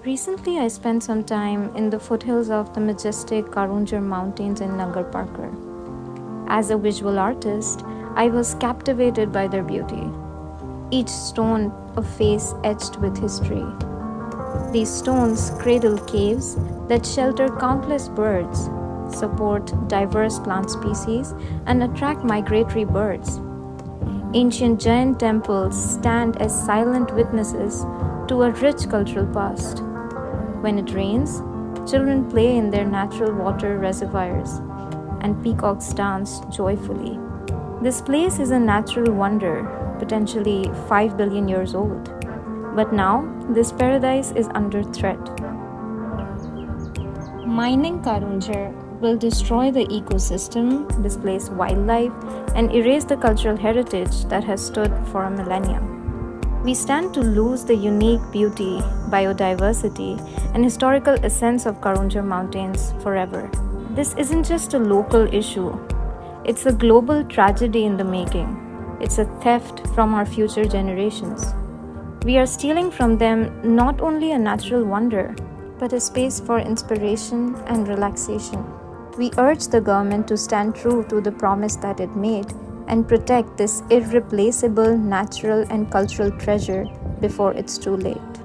Recently, I spent some time in the foothills of the majestic Karoonjhar Mountains in Nagar Parkar. As a visual artist, I was captivated by their beauty. Each stone a face etched with history. These stones cradle caves that shelter countless birds, support diverse plant species, and attract migratory birds. Ancient giant temples stand as silent witnesses to a rich cultural past. When it rains, children play in their natural water reservoirs, and peacocks dance joyfully. This place is a natural wonder, potentially 5 billion years old. But now, this paradise is under threat. Mining karoonjhar will destroy the ecosystem, displace wildlife, and erase the cultural heritage that has stood for a millennia. We stand to lose the unique beauty, biodiversity, and historical essence of Karoonjhar Mountains forever. This isn't just a local issue, it's a global tragedy in the making. It's a theft from our future generations. We are stealing from them not only a natural wonder, but a space for inspiration and relaxation. We urge the government to stand true to the promise that it made and protect this irreplaceable natural and cultural treasure before it's too late.